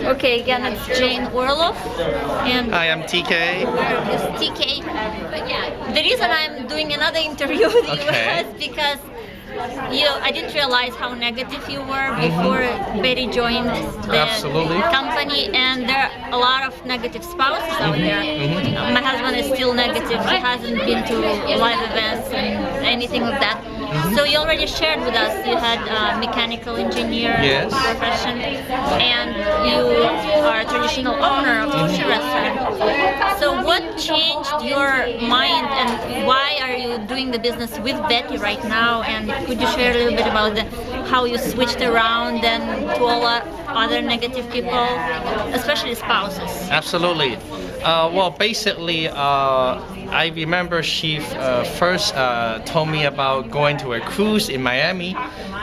Okay, again, it's Jane Orlov, and Hi, I'm TK. it's TK. The reason I'm doing another interview with you Okay. is because I didn't realize how negative you were before Betty joined the Absolutely. company, and there are a lot of negative spouses out there. My husband is still negative. He hasn't been to live events and anything like that. So you already shared with us you had a mechanical engineer Yes. profession, and you are a traditional owner of sushi restaurant. So what changed your mind, and why are you doing the business with Betty right now? And could you share a little bit about how you switched around and to all other negative people, especially spouses? Absolutely. Well, basically, I remember she first told me about going to a cruise in Miami,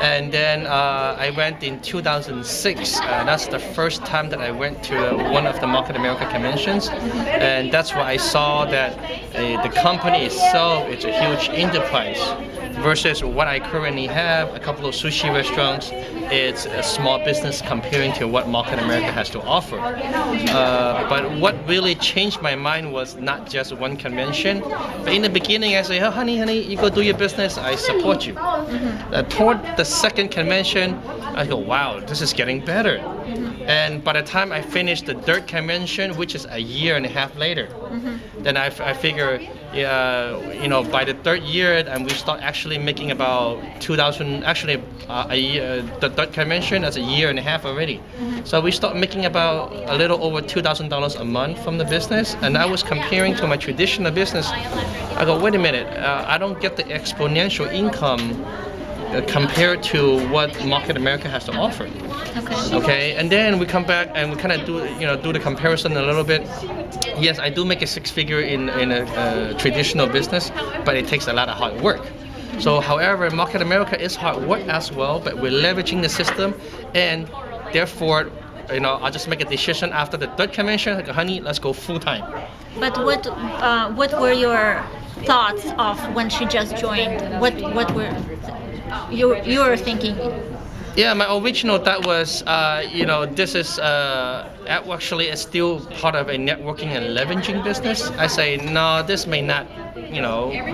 and then I went in 2006. That's the first time that I went to one of the Market America conventions, and that's where I saw that the company itself is a huge enterprise versus what I currently have, a couple of sushi restaurants. It's a small business comparing to what Market America has to offer. But what really changed my mind was not just one convention. But in the beginning, I say, "Oh, honey, you go do your business. I support you." Toward the second convention, I go, "Wow, this is getting better." And by the time I finished the third convention, which is a year and a half later, then I figure, by the third year, and we start actually making about 2,000. Actually, a year, the third convention is a year and a half already. So we start making about a little over $2,000 a month from the business. And I was comparing to my traditional business. I go, wait a minute, I don't get the exponential income compared to what Market America has to offer. Okay, and then we come back and we kind of do the comparison a little bit. Yes, I do make a six-figure in a traditional business, but it takes a lot of hard work. So, however, Market America is hard work as well, but we're leveraging the system, and therefore, I'll just make a decision after the third convention. Like, honey, let's go full time. But what were your thoughts of when she just joined? What were you were thinking? Yeah, my original thought was, this is actually it's still part of a networking and leveraging business. I say, no, this may not,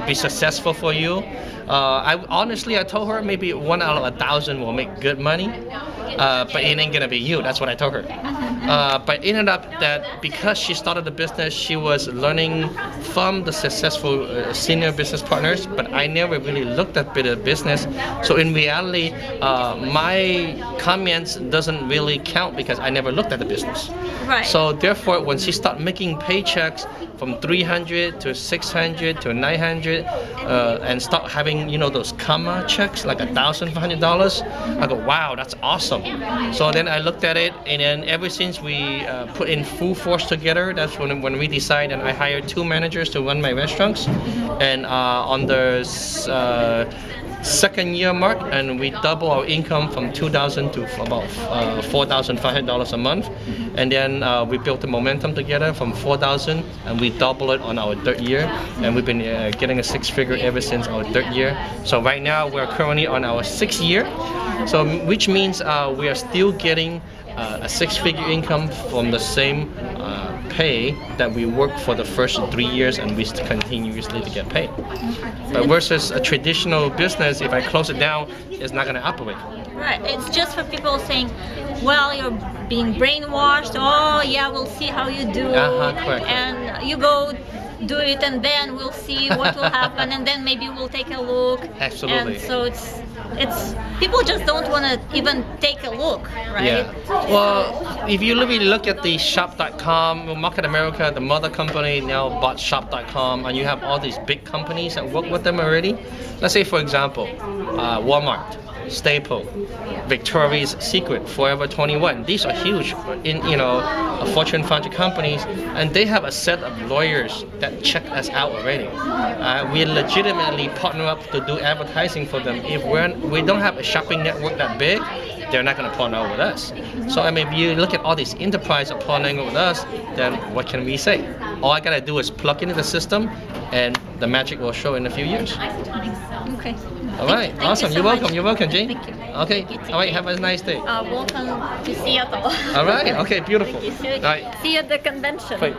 be successful for you. I told her maybe 1 out of 1,000 will make good money, but it ain't gonna be you. That's what I told her. But it ended up that because she started the business, she was learning from the successful senior business partners, but I never really looked at the business. So in reality, my comments doesn't really count because I never looked at the business. Right. So therefore, when she started making paychecks from 300 to 600 to 900, and start having those comma checks like $1,500, I go, wow, that's awesome. So then I looked at it, and then ever since we put in full force together, that's when we decided, and I hired 2 managers to run my restaurants, and on the second year mark, and we double our income from $2,000 to about $4,500 a month, and then we built the momentum together from $4,000, and we double it on our third year, and we've been getting a 6-figure ever since our third year. So right now we're currently on our 6th year, so which means we are still getting a 6-figure income from the same pay that we worked for the first 3 years, and we continuously to get paid. But versus a traditional business, if I close it down, it's not going to operate. Right. It's just for people saying, well, you're being brainwashed. Oh, yeah, we'll see how you do. Correct. And you go do it, and then we'll see what will happen, and then maybe we'll take a look. Absolutely. And so it's people just don't want to even take a look, right? Yeah. Well, if you really look at the shop.com, Market America, the mother company now bought shop.com, and you have all these big companies that work with them already. Let's say, for example, Walmart, Staple, Victoria's Secret, Forever 21. These are huge, Fortune 500 companies, and they have a set of lawyers that check us out already. We legitimately partner up to do advertising for them. If we don't have a shopping network that big, they're not going to partner with us. So if you look at all these enterprises partnering with us, then what can we say? All I got to do is plug into the system, and the magic will show in a few years. Okay. All right, awesome. You're welcome. You're welcome, Jane. Thank you. Okay. All right. Have a nice day. Welcome to Seattle. All right. Okay. Beautiful. Thank you. All right. See you at the convention. Bye.